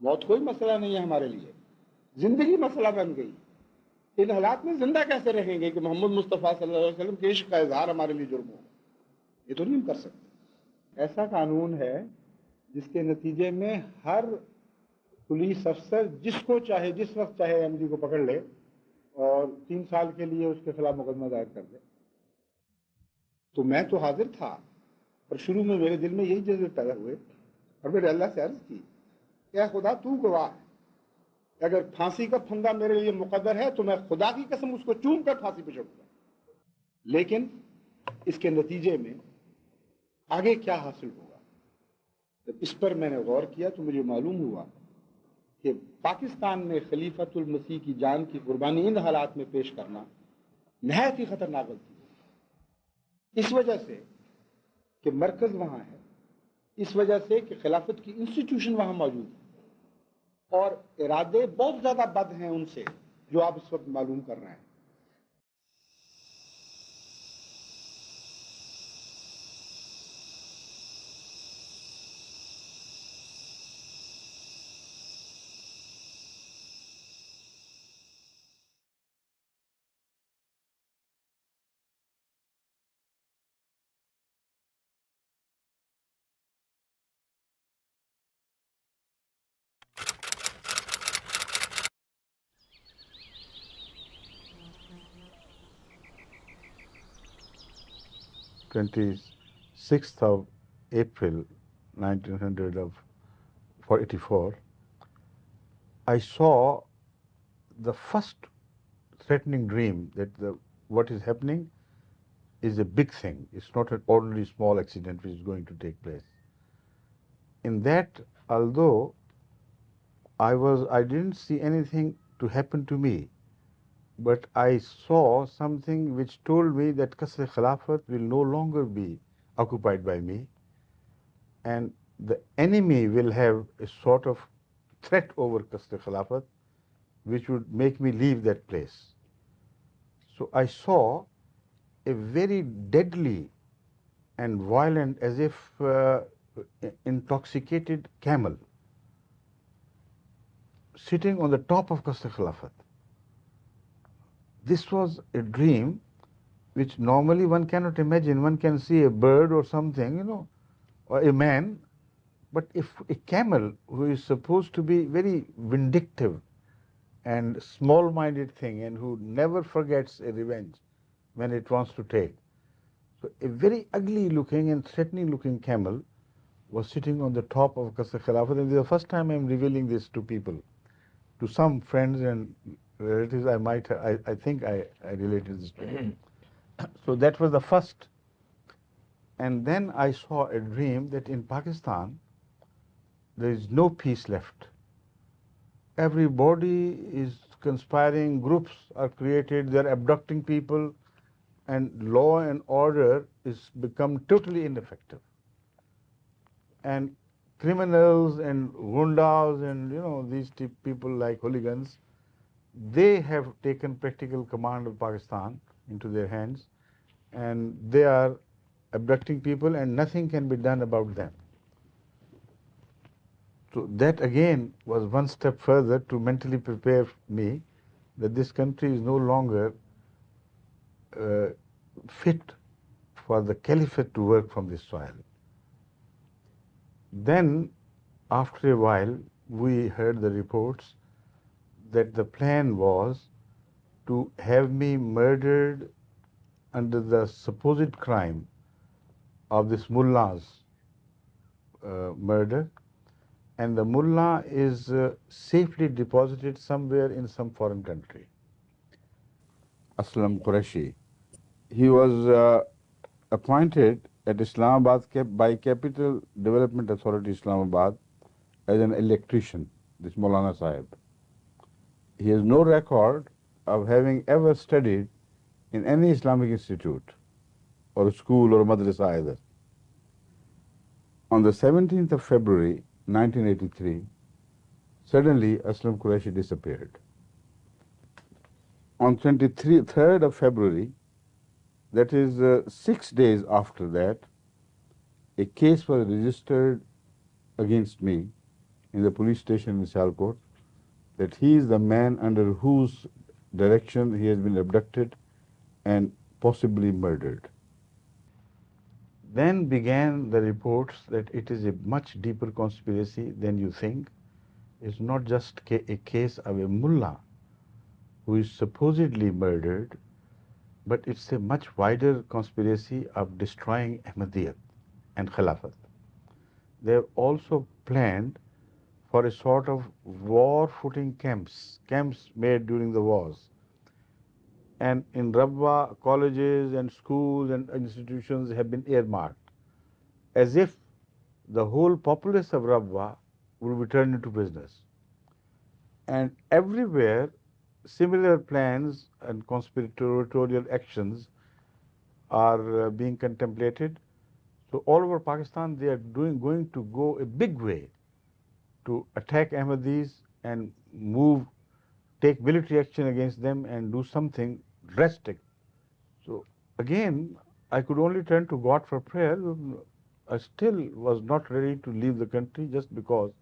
موت کوئی مسئلہ نہیں ہے ہمارے لیے، زندگی مسئلہ بن گئی. ان حالات میں زندہ کیسے رہیں گے کہ محمد مصطفیٰ صلی اللہ علیہ وسلم کے عشق کا اظہار ہمارے لیے جرم ہو؟ یہ تو نہیں کر سکتے. ایسا قانون ہے جس کے نتیجے میں ہر پولیس افسر جس کو چاہے جس وقت چاہے ایم ڈی کو پکڑ لے اور 3 سال کے لیے اس کے خلاف مقدمہ دائر کر دے. تو میں تو حاضر تھا، اور شروع میں میرے دل میں یہی جذبے پیدا ہوئے اور میں نے اللہ سے عرض کی کہ اے خدا تو گواہ ہے، اگر پھانسی کا پھندا میرے لیے مقدر ہے تو میں خدا کی قسم اس کو چوم کر پھانسی پہ چڑھوں گا. لیکن اس کے نتیجے میں آگے کیا حاصل ہوگا، جب اس پر میں نے غور کیا تو مجھے معلوم ہوا کہ پاکستان میں خلیفۃ المسیح کی جان کی قربانی ان حالات میں پیش کرنا نہایت ہی خطرناک غلطی ہے. اس وجہ سے کہ مرکز وہاں ہے، اس وجہ سے کہ خلافت کی انسٹیٹیوشن وہاں موجود ہے، اور ارادے بہت زیادہ بد ہیں ان سے جو آپ اس وقت معلوم کر رہے ہیں. (26th of April 1984), I saw the first threatening dream that what is happening is a big thing. It's not an ordinary small accident which is going to take place. In that, although I didn't see anything to happen to me, but I saw something which told me that Qasr Khilafat will no longer be occupied by me, and the enemy will have a sort of threat over Qasr Khilafat which would make me leave that place. So I saw a very deadly and violent, as if intoxicated camel sitting on the top of Qasr Khilafat. This was a dream which normally one cannot imagine. One can see a bird or something, or a man, but if a camel who is supposed to be very vindictive and small-minded thing and who never forgets a revenge when it wants to take. So a very ugly-looking and threatening-looking camel was sitting on the top of Qasr Khilafat, and this is the first time I am revealing this to people. To some friends and relatives, I think I related this to them. So that was the first. And then I saw a dream that in Pakistan there is no peace left. Everybody is conspiring, groups are created, they are abducting people, and law and order is become totally ineffective. And criminals and gundas and these people like hooligans, they have taken practical command of Pakistan into their hands, and they are abducting people and nothing can be done about them. So that again was one step further to mentally prepare me that this country is no longer fit for the caliphate to work from this soil. Then, after a while, we heard the reports that the plan was to have me murdered under the supposed crime of this mullah's murder, and the mullah is safely deposited somewhere in some foreign country. Aslam Qureshi, he was appointed at Islamabad by Capital Development Authority Islamabad as an electrician, this Maulana Sahib. He has no record of having ever studied in any Islamic institute or school or madrasa either. On the 17th of February 1983, suddenly Aslam Qureshi disappeared. On 23rd of February, that is 6 days after that, a case was registered against me in the police station in Sialkot that he is the man under whose direction he has been abducted and possibly murdered. Then began the reports that it is a much deeper conspiracy than you think. It's not just a case of a mullah who is supposedly murdered, but it's a much wider conspiracy of destroying Ahmadiyyat and Khilafat. They have also planned for a sort of war-footing camps made during the wars. And in Rubwa, colleges and schools and institutions have been earmarked, as if the whole populace of Rubwa will be turned into prisoners. And everywhere, similar plans and conspiratorial actions are being contemplated. So all over Pakistan, they are going to go a big way to attack Ahmadis and take military action against them and do something drastic. So again, I could only turn to God for prayer. I still was not ready to leave the country just because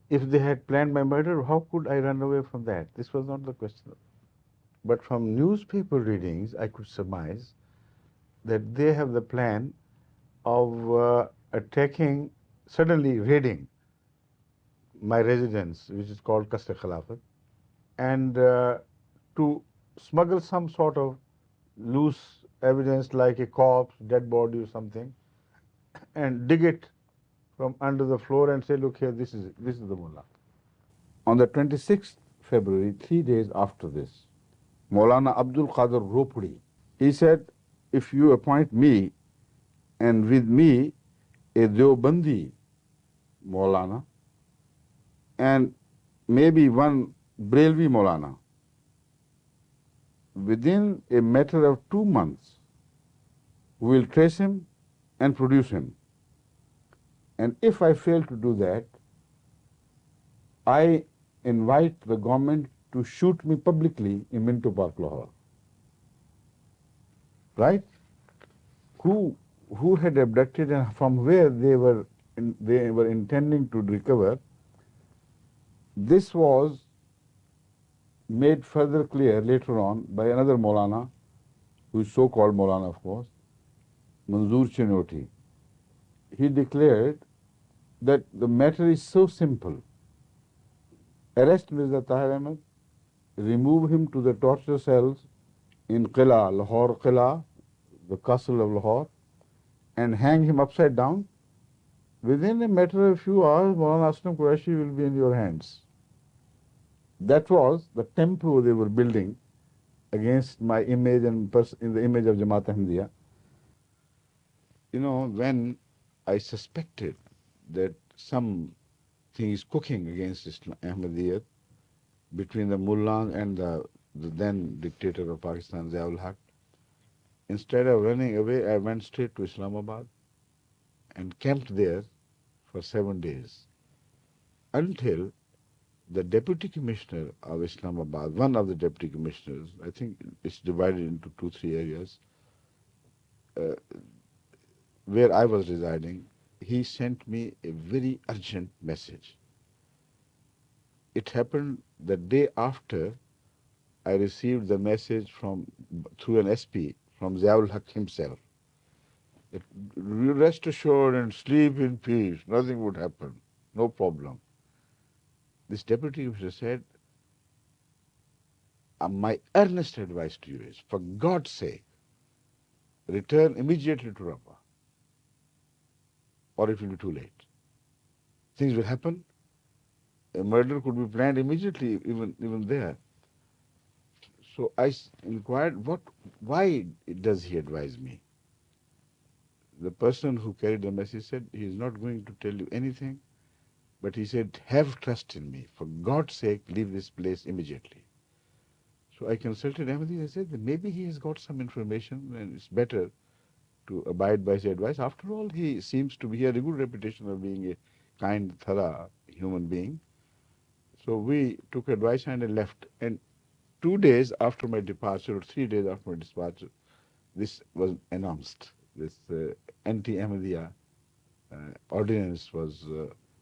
if they had planned my murder, how could I run away from that? This was not the question. But from newspaper readings, I could surmise that they have the plan of suddenly raiding my residence, which is called Qasr Khilafat, and to smuggle some sort of loose evidence like a corpse, dead body or something, and dig it from under the floor and say, look here, this is the mullah. On the 26th February, 3 days after this, Maulana Abdul Qadir Ropudi, he said, if you appoint me and with me a Deobandi Maulana and maybe one Brelvi Maulana, within a matter of 2 months, we will trace him and produce him. And if I fail to do that, I invite the government to shoot me publicly in Minto Park, Lahore. Right? Who had abducted and from where they were intending to recover. This was made further clear later on by another Maulana, who is so-called Maulana, of course, Manzoor Chinoti. He declared that the matter is so simple. Arrest Mirza Tahir Ahmed, remove him to the torture cells in Qila, Lahore Qila, the castle of Lahore, and hang him upside down. Within a matter of few hours, Maulana Aslam Qureshi will be in your hands. That was the temple they were building against my image and in the image of Jamaat Ahmadiyya. You know, when I suspected that something is cooking against Ahmadiyyat between the mullah and the then dictator of Pakistan, Ziaul Haq, instead of running away, I went straight to Islamabad and camped there for 7 days until the deputy commissioner of Islamabad, one of the deputy commissioners, I think it's divided into 2-3 areas, where I was residing, he sent me a very urgent message. It happened the day after I received the message through an SP from Ziaul Haq himself. Rest assured and sleep in peace, nothing would happen, no problem. This deputy commissioner said, my earnest advice to you is, for God's sake, return immediately to Rubwa, or it will be too late. Things will happen. A murder could be planned immediately, even there. So I inquired, why does he advise me? The person who carried the message said, he is not going to tell you anything, but he said, have trust in me. For God's sake, leave this place immediately. So I consulted Ahmadi. I said that maybe he has got some information and it's better to abide by his advice. After all, he seems to be a good reputation of being a kind, thorough human being. So we took advice and I left. And 2 days after my departure, or 3 days after my departure, this was announced. This anti-Ahmadiyya ordinance was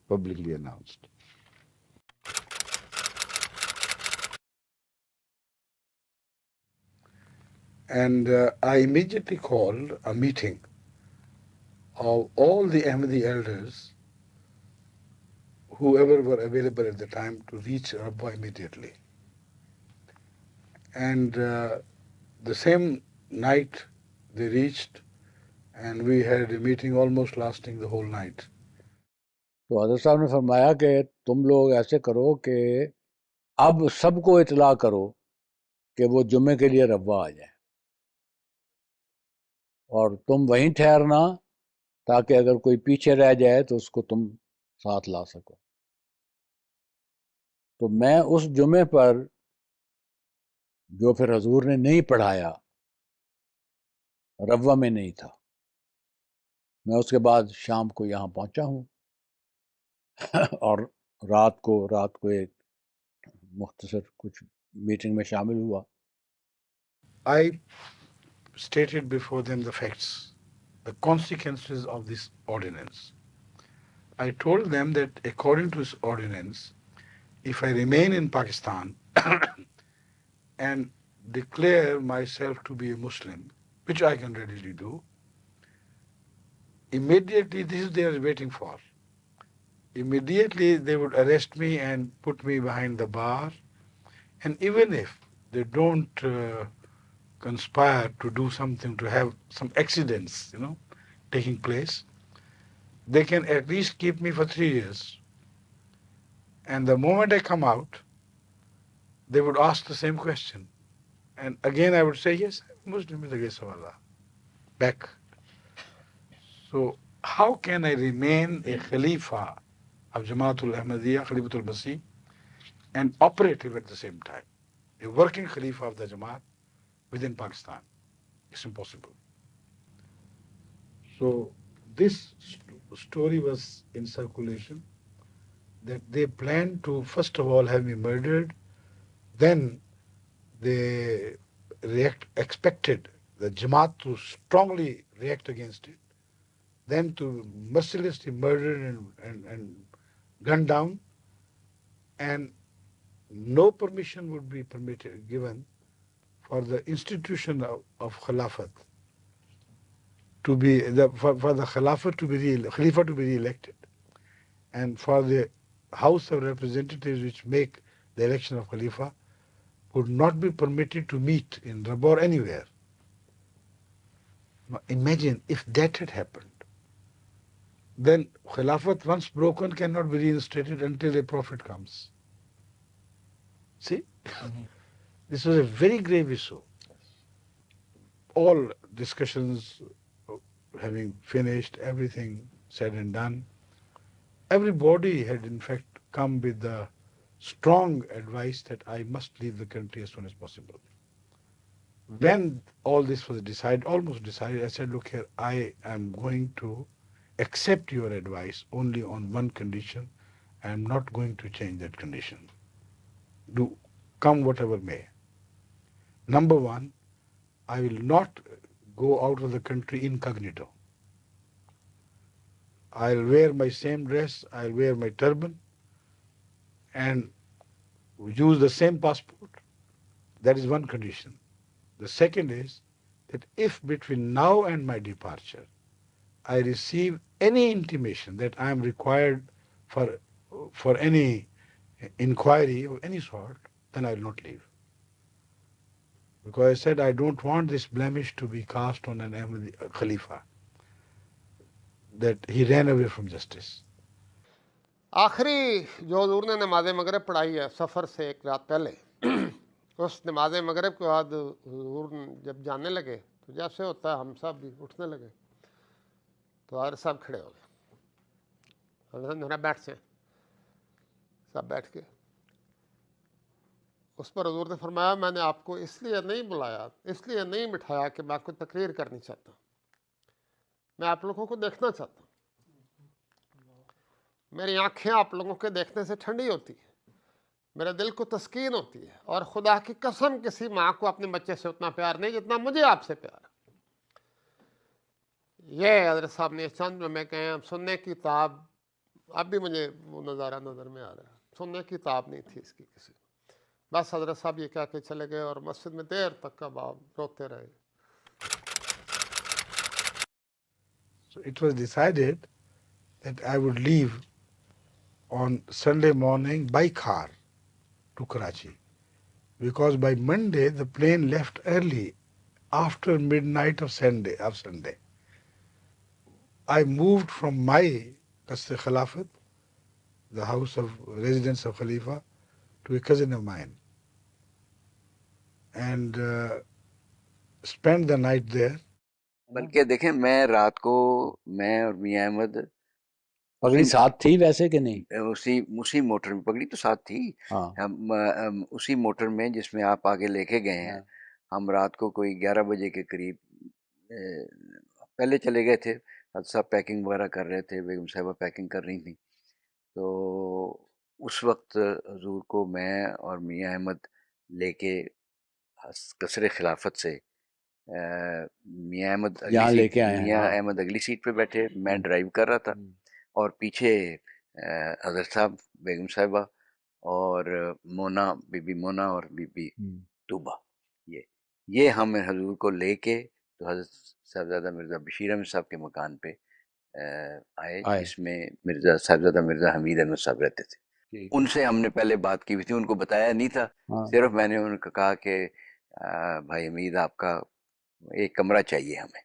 publicly announced. And I immediately called a meeting of all the Ahmadi elders, whoever were available at the time, to reach Rubwa immediately. And the same night they reached, and we had a meeting almost lasting the whole night. تو حضرت صاحب نے فرمایا کہ تم لوگ ایسے کرو کہ اب سب کو اطلاع کرو کہ وہ جمعے کے لیے ربوہ آ جائیں، اور تم وہیں ٹھہرنا تاکہ اگر کوئی پیچھے رہ جائے تو اس کو تم ساتھ لا سکو۔ تو میں اس جمعے پر جو پھر حضور نے نہیں پڑھایا، ربوہ میں نہیں تھا۔ میں اس کے بعد شام کو یہاں پہنچا ہوں اور رات کو ایک مختصر کچھ میٹنگ میں شامل ہوا۔ I stated before them the facts, the consequences of this ordinance. I told them that according to this ordinance, if I remain in Pakistan and declare myself to be a Muslim, which I can readily do, immediately, this is they are waiting for. Immediately they would arrest me and put me behind the bar, and even if they don't conspire to do something, to have some accidents, taking place, they can at least keep me for 3 years. And the moment I come out, they would ask the same question. And again I would say, yes, I'm Muslim with the grace of Allah. Back. So how can I remain a Khalifa of Jamaatul Ahmadiyya, Khalifatul Masih, and operative at the same time? A working Khalifa of the Jamaat within Pakistan. It's impossible. So this story was in circulation, that they planned to first of all have me murdered, then they expected the Jamaat to strongly react against it, then to mercilessly murder and gun down, and no permission would be given for the institution of Khilafat to be for the Khilafah to be Khalifa to be re-elected, and for the House of Representatives, which make the election of Khalifa, would not be permitted to meet in Rubwa or anywhere. Now imagine if that had happened, then Khilafat, once broken, cannot be reinstated until a prophet comes. See? This was a very grave issue. All discussions having finished, everything said and done, everybody had in fact come with the strong advice that I must leave the country as soon as possible. When all this was decided, almost decided, I said, look here, I am going to accept your advice only on one condition. I am not going to change that condition. Do come whatever may. Number one, I will not go out of the country incognito. I'll wear my same dress, I'll wear my turban, and use the same passport. That is one condition. The second is that if between now and my departure I receive any intimation that I am required for any inquiry of any sort, then I will not leave. Because I said I don't want this blemish to be cast on an Ahmadi Khalifa, that he ran away from justice. آخری جو حضور نے نماز مغرب پڑھائی ہے سفر سے ایک رات پہلے، اس نماز مغرب کے بعد حضور جب جانے لگے تو جیسے ہوتا ہے ہم سب بھی اٹھنے لگے، تو حضرت صاحب کھڑے ہو گئے، حضرت بیٹھ سے سب بیٹھ کے، اس پر حضور نے فرمایا میں نے آپ کو اس لیے نہیں بلایا، اس لیے نہیں بٹھایا کہ میں کوئی تقریر کرنی چاہتا، میں آپ لوگوں کو دیکھنا چاہتا ہوں، میری آنکھیں آپ لوگوں کے دیکھنے سے ٹھنڈی ہوتی ہیں، میرے دل کو تسکین ہوتی ہے، اور خدا کی قسم کسی ماں کو اپنے بچے سے اتنا پیار نہیں جتنا مجھے آپ سے پیار ہے۔ یہ حضرت صاحب نے چند میں کہیں سننے کی تاب، اب بھی مجھے وہ نظارہ نظر میں آ رہا ہے، سننے کی تاب نہیں تھی اس کی کسی، بس حضرت صاحب یہ کہہ کے چلے گئے، اور مسجد میں دیر تک کا باپ روتے رہے۔ So it was decided that I would leave on Sunday morning by car to Karachi, because by Monday the plane left early after midnight of Sunday. I moved from my Qasr Khilafat, the house of residence of Khalifa, to a cousin of mine, and spent the night there. بلکہ دیکھیں میں رات کو میں اور میاں احمد پگڑی ساتھ تھی ویسے کہ نہیں؟ اسی موٹر میں، پگڑی تو ساتھ تھی، ہم اسی موٹر میں جس میں آپ آگے لے کے گئے ہیں، ہم رات کو کوئی 11 بجے کے قریب پہلے چلے گئے تھے، حضرت صاحب پیکنگ وغیرہ کر رہے تھے، بیگم صاحبہ پیکنگ کر رہی تھیں، تو اس وقت حضور کو میں اور میاں احمد لے کے قصر خلافت سے میاں احمد اگلی سیٹ پہ بیٹھے، میں ڈرائیو کر رہا تھا، اور پیچھے حضرت صاحب، بیگم صاحبہ اور مونا، بی بی مونا اور بی بی طوبہ، یہ ہم حضور کو لے کے تو حضرت صاحبزادہ مرزا بشیر احمد صاحب کے مکان پہ آئے، جس میں مرزا صاحبزادہ مرزا حمید احمد صاحب رہتے تھے۔ ان سے ہم نے پہلے بات کی ہوئی تھی، ان کو بتایا نہیں تھا، صرف میں نے ان کو کہا کہ بھائی حمید آپ کا ایک کمرہ چاہیے ہمیں،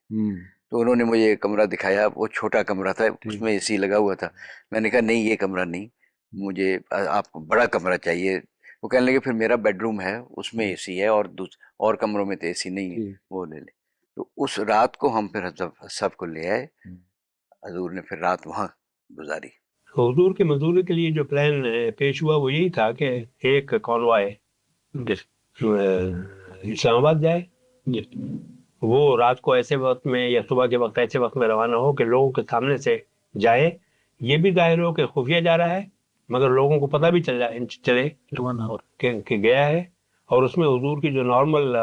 تو انہوں نے مجھے ایک کمرہ دکھایا، وہ چھوٹا کمرہ تھا، اس میں اے سی لگا ہوا تھا، میں نے کہا نہیں یہ کمرہ نہیں، مجھے آپ کو بڑا کمرہ چاہیے۔ وہ کہنے لگے پھر میرا بیڈ روم ہے اس میں اے سی ہے، اور کمروں میں تو اے سی نہیں ہے، وہ لے لیں۔ تو اس رات کو ہم پھر سب کو لے آئے، حضور نے پھر رات وہاں گزاری۔ حضور کے منظوری کے لیے جو پلان پیش ہوا وہ یہی تھا کہ ایک کانوائے اسلام آباد جائے، وہ رات کو ایسے وقت میں یا صبح کے وقت ایسے وقت میں روانہ ہو کہ لوگوں کے سامنے سے جائے، یہ بھی ظاہر ہو کہ خفیہ جا رہا ہے مگر لوگوں کو پتہ بھی چلے کہ گیا ہے، اور اس میں حضور کی جو نارمل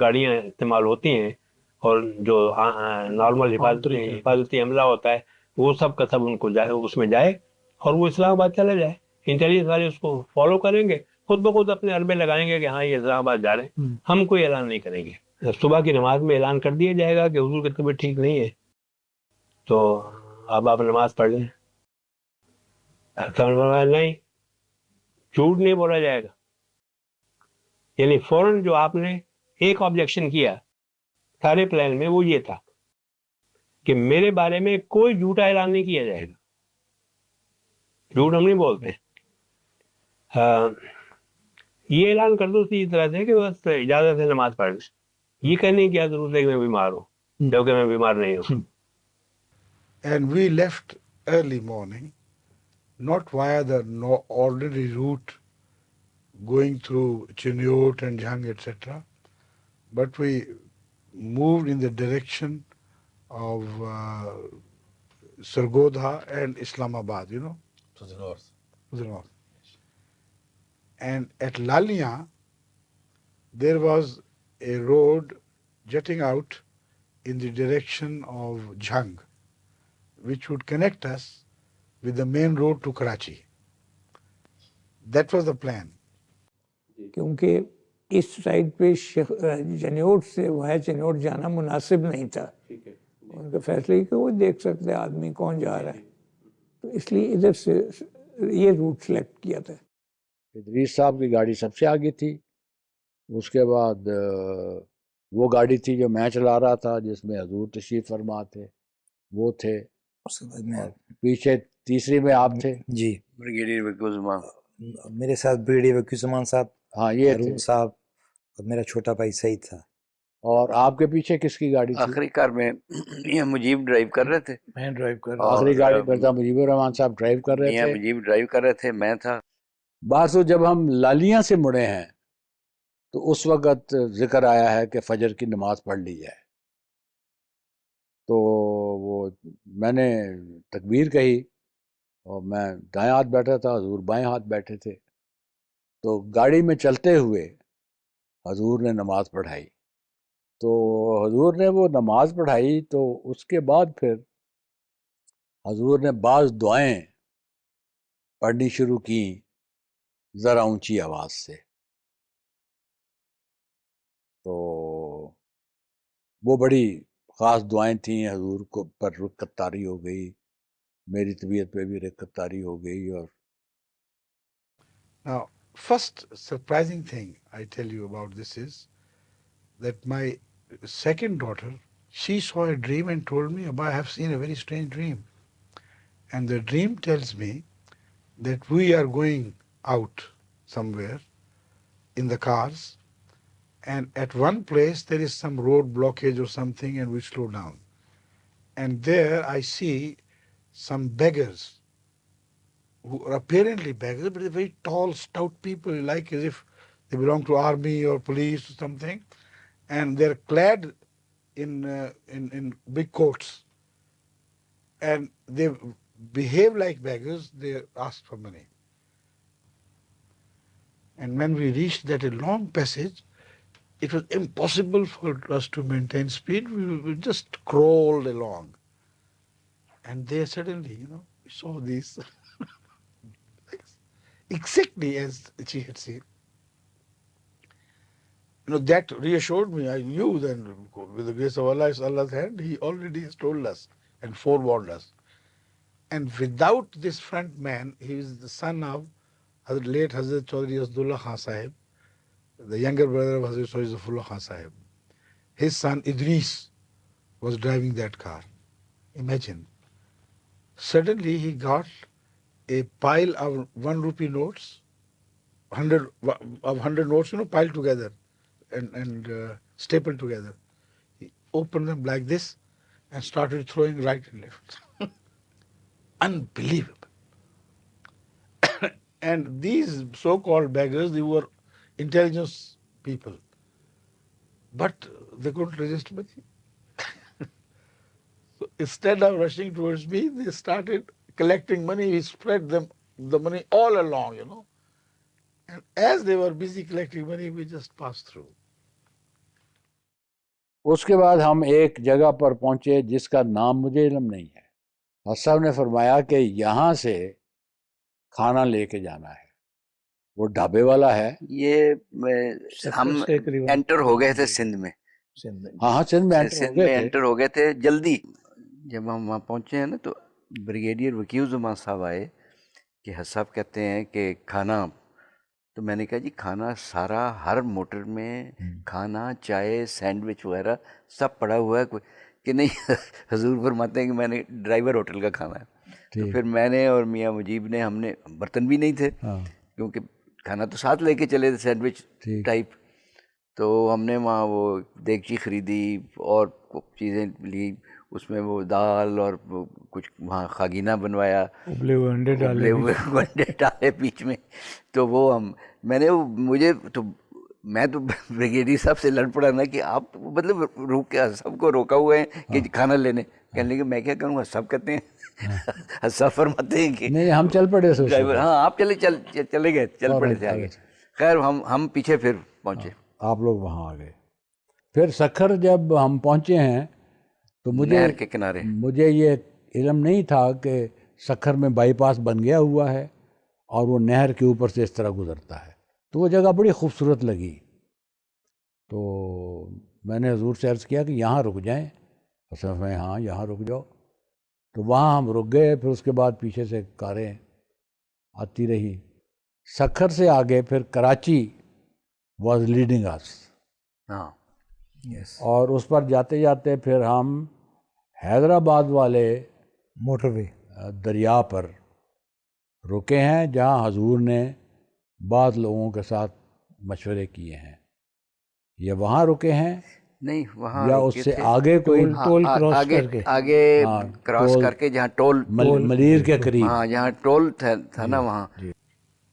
گاڑیاں استعمال ہوتی ہیں اور جو نارمل حفاظتی عملہ ہوتا ہے وہ سب کا سب ان کو جائے، اس میں جائے اور وہ اسلام آباد چلا جائے۔ انٹیلیجنس والے اس کو فالو کریں گے، خود بخود اپنے عربے لگائیں گے کہ ہاں یہ اسلام آباد جا رہے ہیں، ہم کوئی اعلان نہیں کریں گے۔ صبح کی نماز میں اعلان کر دیا جائے گا کہ حضور کی طبیعت ٹھیک نہیں ہے، تو اب آپ نماز پڑھ لیں۔ نہیں، جھوٹ نہیں بولا جائے گا، یعنی فوراً جو آپ نے ایک آبجیکشن کیا سارے پلان میں وہ یہ تھا کہ میرے بارے میں کوئی جھوٹا اعلان نہیں کیا جائے گا، جھوٹ ہم نہیں بولتے۔ یہ اعلان کر دو اسی طرح سے کہ بس اجازت سے نماز پڑھ لیں، یہ کہنے کی کیا ضرورت ہے کہ میں بیمار ہوں جبکہ میں بیمار نہیں ہوں۔ And we left early morning, not via the ordinary route going through Chiniot and Jhang, etc., but we moved in the direction of Sargodha and Islamabad, you know, To the north. to the north. And at Laliya, there was a road jutting out in the direction of Jhang, which would connect us with the main road to Karachi. That was the plan. کیونکہ اس side پہ چنیوٹ سے وہ چنیوٹ جانا مناسب نہیں تھا، ان کا فیصلہ کہ وہ دیکھ سکتے آدمی کون جا رہا ہے، تو اس لیے ادھر سے یہ روٹ سلیکٹ کیا تھا۔ ادریس صاحب کی گاڑی سب سے آگے تھی، اس کے بعد وہ گاڑی تھی جو میں چلا رہا تھا جس میں حضور تشریف فرما تھے، وہ تھے، اس کے بعد میں پیچھے تیسری میں آپ تھے، جی بریگیڈیئر وکیل زمان، میرے ساتھ بریگیڈیئر وکیل زمان صاحب، ہاں یہ تھے، ہارون صاحب، اور میرا چھوٹا بھائی سعید تھا۔ اور آپ کے پیچھے کس کی گاڑی تھی؟ آخری کار میں میاں مجیب ڈرائیو کر رہے تھے، میں ڈرائیو کر رہا آخری گاڑی مرزا مجیب الرحمان صاحب ڈرائیو کر رہے میاں تھے۔ مجیب ڈرائیو کر رہے تھے، میں تھا۔ بعض جب ہم لالیاں سے مڑے ہیں تو اس وقت ذکر آیا ہے کہ فجر کی نماز پڑھ لی جائے، تو وہ میں نے تکبیر کہی اور میں دائیں ہاتھ بیٹھا تھا، حضور بائیں ہاتھ بیٹھے تھے، تو گاڑی میں چلتے ہوئے حضور نے نماز پڑھائی، تو حضور نے وہ نماز پڑھائی تو اس کے بعد پھر حضور نے بعض دعائیں پڑھنی شروع کی ذرا اونچی آواز سے، تو وہ بڑی خاص دعائیں تھیں، حضور کو پر رکعت طاری ہو گئی، میری طبیعت پہ بھی رکعت طاری ہو گئی. اور Now, first surprising thing I tell you about this is that my second daughter, she saw a dream and told me, Abba, I have seen a very strange dream. And the dream tells me that we are going out somewhere in the cars, and at one place there is some road blockage or something, and we slow down. And there I see some beggars, who are apparently beggars, but they're very tall, stout people, like as if they belong to army or police or something, and they're clad in big coats, and they behave like beggars. They ask for money. And when we reached that a long passage, it was impossible for us to maintain speed. We just crawled along. And there suddenly, we saw these exactly as she had seen. That reassured me. I knew then, with the grace of Allah, it's Allah's hand, He already has told us and forewarned us. And without this front man, he is the son of late Hazrat Chaudhry Asdullah Khan Sahib, the younger brother of Hazrat Chaudhry Zafrullah Khan Sahib. His son Idris was driving that car. Imagine. Suddenly he got a pile of 1 rupee notes, 100 notes, piled together and stapled together. He opened them like this and started throwing right and left. Unbelievable. And these so-called beggars, they were intelligence people, but they couldn't resist money. So instead of rushing towards me, they started collecting money. We spread the money all along, And as they were busy collecting money, we just passed through. اس کے بعد ہم ایک جگہ پر پہنچے جس کا نام مجھے علم نہیں ہے. حضرت صاحب نے فرمایا کہ یہاں سے کھانا لے کے جانا ہے، وہ ڈھابے والا ہے. یہ ہم انٹر ہو گئے تھے سندھ میں. ہاں سندھ میں انٹر ہو گئے تھے جلدی. جب ہم وہاں پہنچے ہیں نا تو بریگیڈیئر وکیل زمان صاحب آئے کہ حضرت صاحب کہتے ہیں کہ کھانا. تو میں نے کہا جی کھانا سارا ہر موٹر میں کھانا، چائے، سینڈوچ وغیرہ سب پڑا ہوا ہے. کوئی کہ نہیں، حضور فرماتے ہیں کہ میں نے ڈرائیور ہوٹل کا کھانا ہے. تو پھر میں نے اور میاں مجیب نے، ہم نے برتن بھی نہیں تھے کیونکہ کھانا تو ساتھ لے کے چلے تھے سینڈوچ ٹائپ. تو ہم نے وہاں وہ دیگچی خریدی اور چیزیں لی، اس میں وہ دال اور کچھ وہاں خاگینہ بنوایا، ابلے ہوئے انڈے ڈالے بیچ میں. تو وہ میں تو بریگیڈیئر صاحب سے لڑ پڑا نا کہ آپ مطلب روک کے سب کو روکا ہوا ہے کہ کھانا لینے. کہنے لگے میں کیا کروں گا، سب کہتے ہیں سب فرماتے ہیں کہ نہیں ہم چل پڑے ڈرائیور. ہاں آپ چلے گئے، چل پڑے تھے آگے. خیر ہم پیچھے پھر پہنچے، آپ لوگ وہاں آ گئے. پھر سکھر جب ہم پہنچے ہیں تو نہر کے کنارے، مجھے یہ علم نہیں تھا کہ سکھر میں بائی پاس بن گیا ہوا ہے اور وہ نہر کے اوپر سے اس طرح گزرتا ہے. تو وہ جگہ بڑی خوبصورت لگی. تو میں نے حضور سے عرض کیا کہ یہاں رک جائیں. اصل میں ہاں یہاں رک جاؤ. تو وہاں ہم رک گئے. پھر اس کے بعد پیچھے سے کاریں آتی رہی. سکھر سے آگے پھر کراچی واز لیڈنگ اس. ہاں اور اس پر جاتے جاتے پھر ہم حیدرآباد والے موٹر وے دریا پر رکے ہیں، جہاں حضور نے بعض لوگوں کے ساتھ مشورے کیے ہیں. یا وہاں رکے ہیں نہیں، وہاں یا اس سے آگے کوئی ٹول کراس کر کے، آگے کراس کر کے جہاں ٹول ملیر کے قریب، ہاں جہاں ٹول تھا نا وہاں.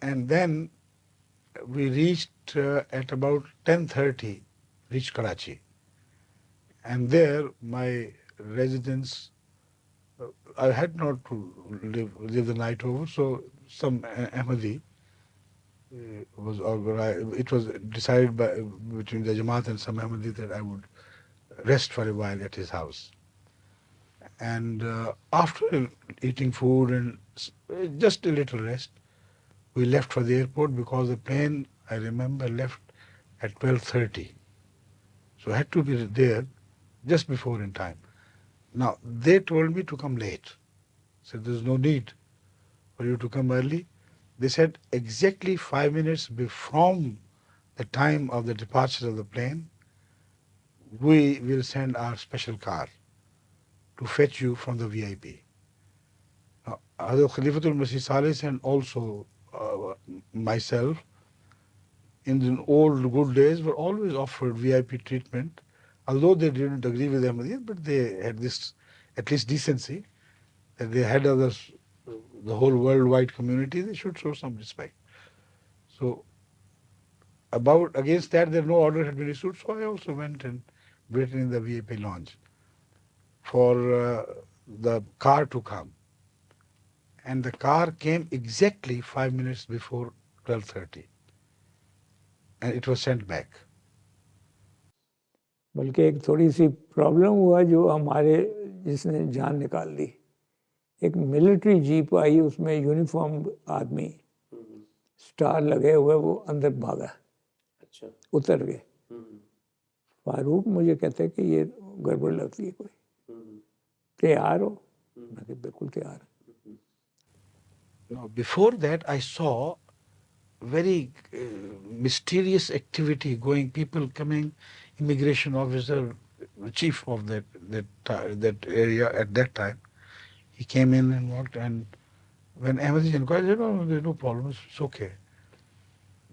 And then we reached at about 10:30, reached Karachi. And there my residence, I had not to live the night over, so some Ahmadi was organized. It was decided between the Jamaat and some Ahmadi that I would rest for a while at his house. And after eating food and just a little rest, we left for the airport because the plane, I remember, left at 12:30. So I had to be there just before in time. Now, they told me to come late. Said, there's no need for you to come early. They said exactly 5 minutes from the time of the departure of the plane, we will send our special car to fetch you from the VIP. Now, Hazrat Khalifa al-Masih Salis and also myself, in the old good days, were always offered VIP treatment, although they didn't agree with Ahmadiyyat, but they had this at least decency that they had others, the whole worldwide community, they should show some respect. So against that, no order had been issued, so I also went and waited in the VIP lounge for the car to come. And the car came exactly 5 minutes before 12:30. And it was sent back. بلکہ ایک تھوڑی سی problem ہوا جو ہمارے جس نے جان نکال دی. ایک ملٹری جیپ آئی, اس میں یونیفارم آدمی سٹار لگے ہوئے, وہ اندر بھاگا, اتر گئے. فاروق مجھے کہتے ہیں کہ یہ گڑبڑ لگتی ہے, کوئی تیار ہو؟ میں کہ بالکل تیار. Before that, I saw very mysterious activity going, people coming, immigration officer, the chief of that area at that time. He came in and walked, and when Ahmadi inquired, he said, no, there's no problem, it's okay.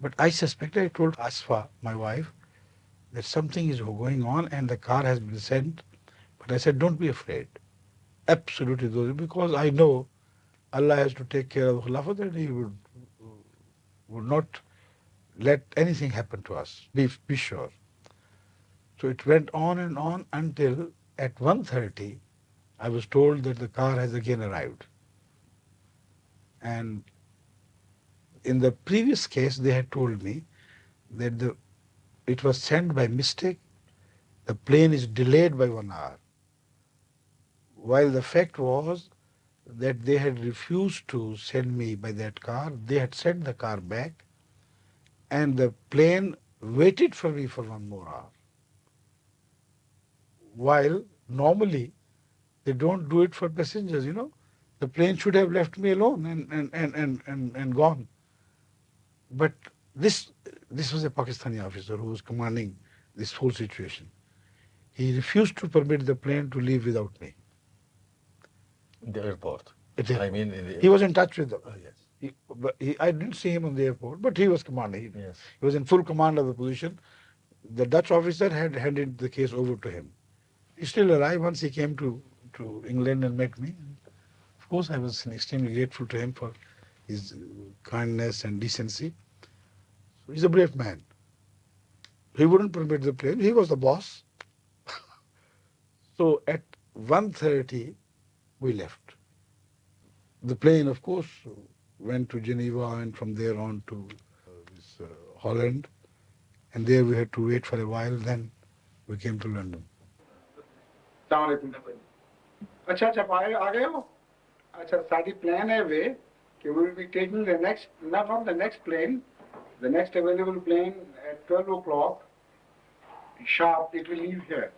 But I suspected, I told Asfa, my wife, that something is going on and the car has been sent. But I said, don't be afraid. Absolutely, because I know Allah has to take care of Khilafat, and He would not let anything happen to us. Be sure. So it went on and on until at 1:30, I was told that the car has again arrived. And in the previous case, they had told me that it was sent by mistake. The plane is delayed by 1 hour. While the fact was that they had refused to send me by that car, they had sent the car back, and the plane waited for me for 1 more hour. While normally they don't do it for passengers, The plane should have left me alone and gone. But this was a Pakistani officer who was commanding this whole situation. He refused to permit the plane to leave without me. The airport. I mean, he was in touch with them. Yes. I didn't see him on the airport, but he was commanding. Yes. He was in full command of the position. The Dutch officer had handed the case over to him. He still arrived once he came to England and met me. Of course, I was extremely grateful to him for his kindness and decency. So he's a brave man. He wouldn't permit the plane. He was the boss. So at 1:30, we left. The plane, of course, went to Geneva and from there on to Holland. And there we had to wait for a while. Then we came to London. السلام علیکم. اچھا آ گئے ہو. اچھا ساری plan ہے وے کہ we will be taking the next, not on the next plane, the next available plane at 12 o'clock sharp, it will leave here.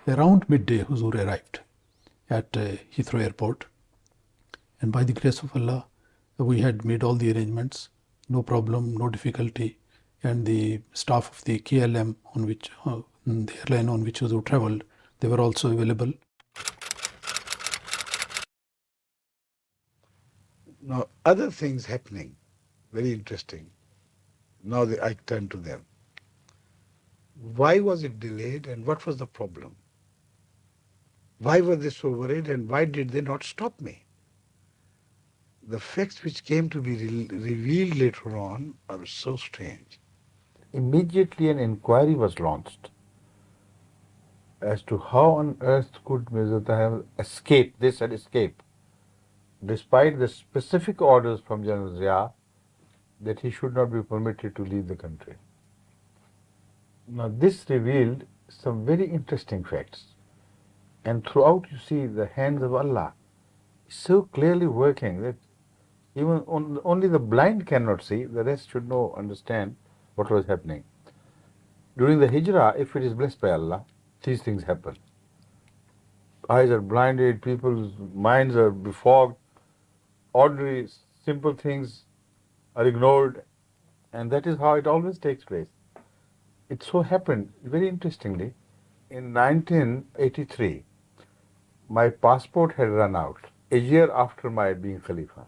Around midday, Huzur arrived at Heathrow Airport, and by the grace of Allah, we had made all the arrangements, no problem, no difficulty, and the staff of the KLM on which the airline on which Huzur travelled, they were also available. Now, other things happening, very interesting. Now I turn to them. Why was it delayed and what was the problem? Why were they so worried and why did they not stop me? The facts which came to be revealed later on are so strange. Immediately an inquiry was launched as to how on earth could Mirza have escaped. They said escape, despite the specific orders from General Zia that he should not be permitted to leave the country. Now this revealed some very interesting facts. And throughout you see the hands of Allah so clearly working that even only the blind cannot see, the rest should know, understand what was happening. During the hijrah, if it is blessed by Allah, these things happen. Eyes are blinded, people's minds are befogged, ordinary, simple things are ignored, and that is how it always takes place. It so happened, very interestingly, in 1983, my passport had run out, a year after my being Khalifa.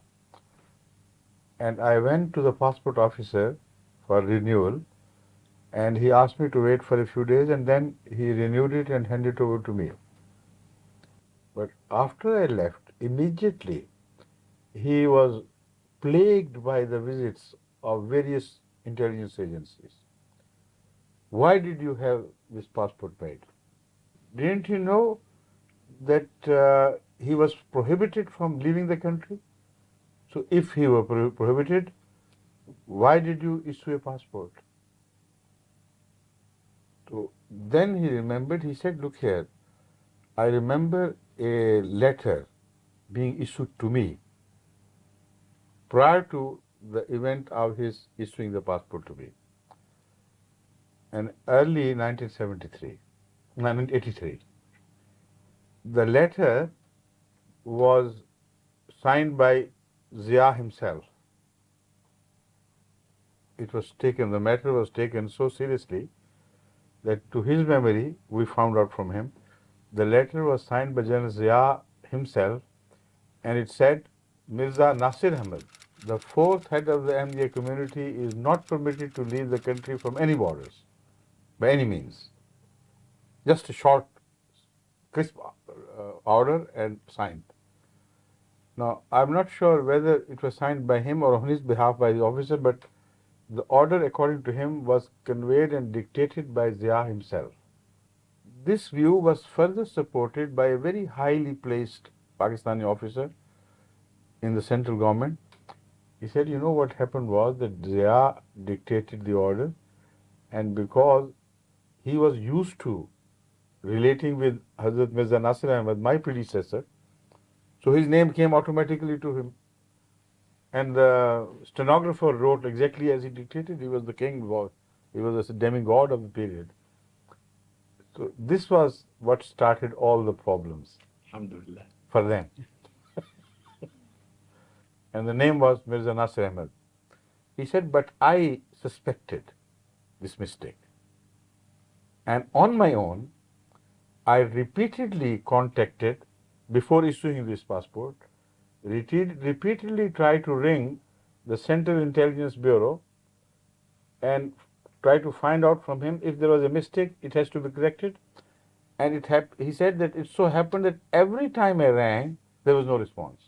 And I went to the passport officer for renewal, and he asked me to wait for a few days, and then he renewed it and handed it over to me. But after I left, immediately, he was plagued by the visits of various intelligence agencies. Why did you have this passport made? Didn't you know that he was prohibited from leaving the country? So if he were prohibited, why did you issue a passport? So then he remembered, he said, look here, I remember a letter being issued to me prior to the event of his issuing the passport to me. And early 1983, the letter was signed by Zia himself. It was taken, the matter was taken so seriously that to his memory, we found out from him, the letter was signed by General Zia himself, and it said, Mirza Nasir Ahmed, the fourth head of the Ahmadiyya community, is not permitted to leave the country from any borders, by any means. Just a short, crisp order and signed. Now, I'm not sure whether it was signed by him or on his behalf by the officer, but the order, according to him, was conveyed and dictated by Zia himself. This view was further supported by a very highly placed Pakistani officer in the central government. He said, you know, what happened was that Zia dictated the order, and because he was used to relating with Hazrat Mirza Nasir Ahmed, my predecessor, so his name came automatically to him. And the stenographer wrote exactly as he dictated. He was the king, he was a demigod of the period. So this was what started all the problems. Alhamdulillah. For them. And the name was Mirza Nasir Ahmed. He said, but I suspected this mistake. And on my own, I repeatedly contacted, before issuing this passport, repeatedly tried to ring the Central Intelligence Bureau and try to find out from him if there was a mistake, it has to be corrected. And he said that it so happened that every time I rang, there was no response.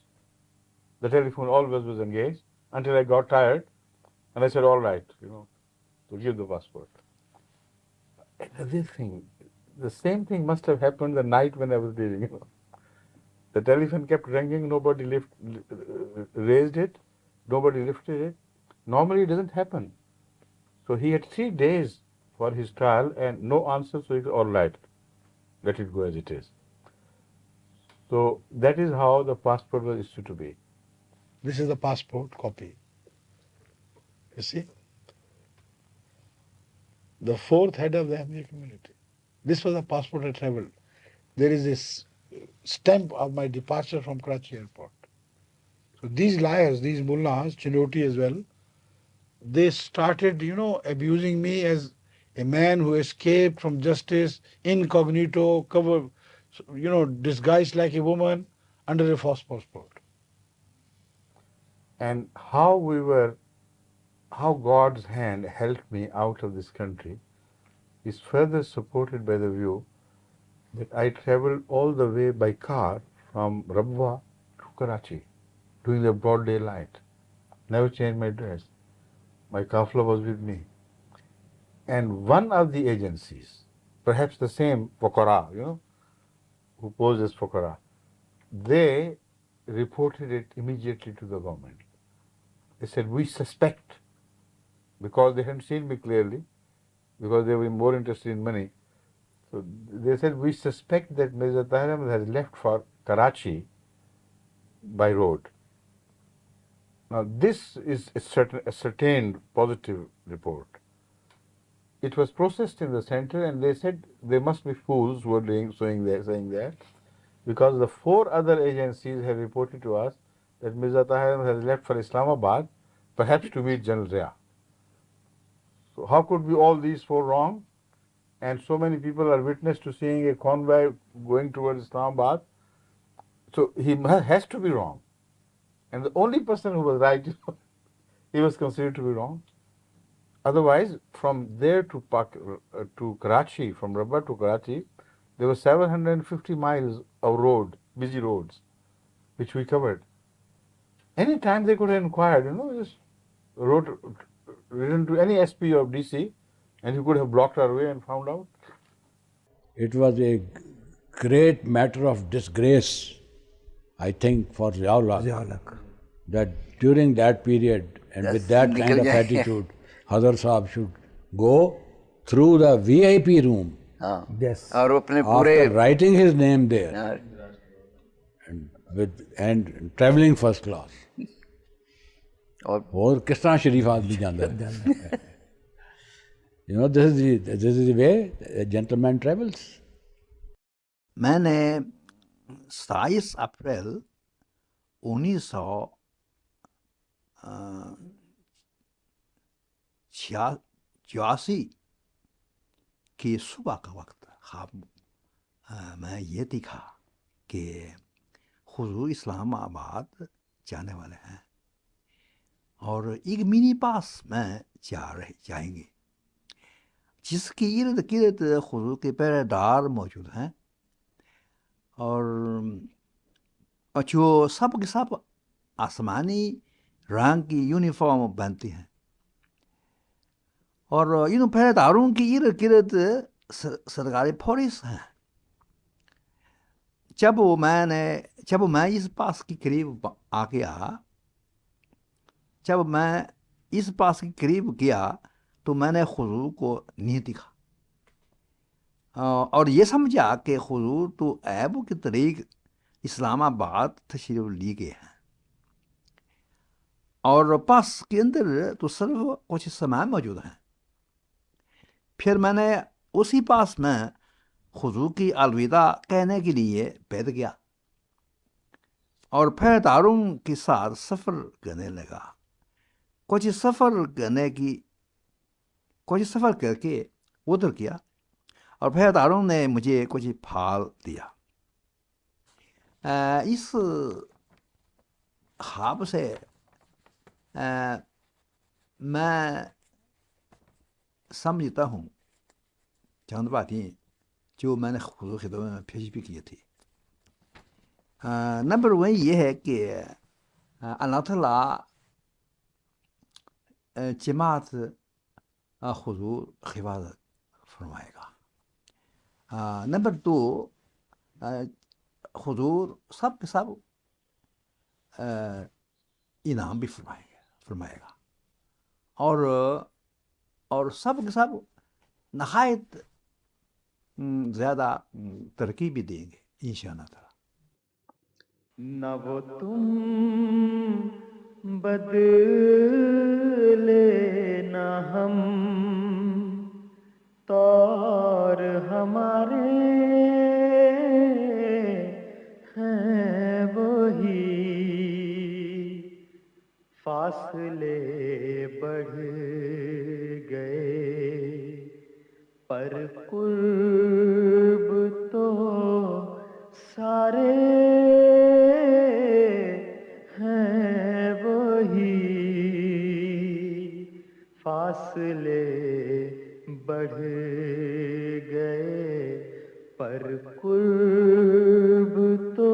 The telephone always was engaged until I got tired, and I said, all right, to give the passport. Another thing, the same thing must have happened the night when I was leaving. The telephone kept ringing, nobody raised it, nobody lifted it. Normally it doesn't happen. So he had 3 days for his trial and no answer, so he said, all right, let it go as it is. So that is how the passport was issued to be. This is the passport copy. You see? The fourth head of the Ahmadiyya community. This was the passport I traveled. There is this stamp of my departure from Karachi airport. So these liars, these mullahs, Chinoti as well, they started, abusing me as a man who escaped from justice, incognito, covered, disguised like a woman under a false passport. And how God's hand helped me out of this country is further supported by the view that I traveled all the way by car from Rubwa to Karachi during the broad daylight. Never changed my dress. My kafla was with me. And one of the agencies, perhaps the same Fuqara, who posed as Fuqara, they reported it immediately to the government. They said, we suspect, because they hadn't seen me clearly, because they were more interested in money. So they said, we suspect that Mirza Tahir Ahmed has left for Karachi by road. Now this is a certain positive report. it was processed in the center, and they said they must be fools who are saying that, because the 4 other agencies have reported to us that Mirza Tahir has left for Islamabad, perhaps to meet General Zia. So how could be all these 4 wrong? And so many people are witness to seeing a convoy going towards Islamabad. So he has to be wrong. And the only person who was right, he was considered to be wrong. Otherwise, from there to Karachi, from Rabba to Karachi, there were 750 miles of road, busy roads, which we covered. Any time they could have inquired, just written to any SP or DC, and he could have blocked our way and found out. It was a great matter of disgrace, I think, for Ziaul-Haq, that during that period and with that kind of attitude, Hazrat Sahab should go through the VIP room. Yes. After writing his name there and traveling first class. اور کس طرح شریف آدمی جانتا ہے. this is the way a gentleman travels. میں نے 27 April 1986 کی صبح کا وقت خواب میں یہ دیکھا کہ حضور اسلام آباد جانے والے ہیں اور ایک منی پاس میں جائیں گے جس کی ارد گرد حضور کے پہرے دار موجود ہیں اور جو سب کے سب آسمانی رنگ کی یونیفارم پہنتی ہیں اور ان پہرے داروں کی ارد گرد سرکاری پولیس ہیں. جب میں اس پاس کے قریب آ گیا تو میں نے حضور کو نہیں دیکھا اور یہ سمجھا کہ حضور تو عیب کے طریق اسلام آباد تشریف لی گئے ہیں اور پاس کے اندر تو صرف کچھ سامان موجود ہیں. پھر میں نے اسی پاس میں حضور کی الوداع کہنے کے لیے بیٹھ گیا اور پھر داروں کے ساتھ سفر کرنے لگا. کچھ سفر کر کے ادھر کیا اور پھر داروں نے مجھے کچھ پھال دیا. اس خواب سے میں سمجھتا ہوں چند باتیں جو میں نے حضور خدمت میں پیش بھی کی تھی. نمبر 1 یہ ہے کہ اللہ تعالیٰ جماعت حضور حفاظت فرمائے گا. نمبر 2 حضور سب کے سب انعام بھی فرمائے گا اور سب کے سب نہایت زیادہ ترقی بھی دیں گے انشاءاللہ تعالی. نہ وہ تم بدلے نہ ہم طور ہمارے ہیں وہی فاصلے بڑھ گئے پر قرب تو سارے ہیں وہی فاصلے بڑھ گئے پر قرب تو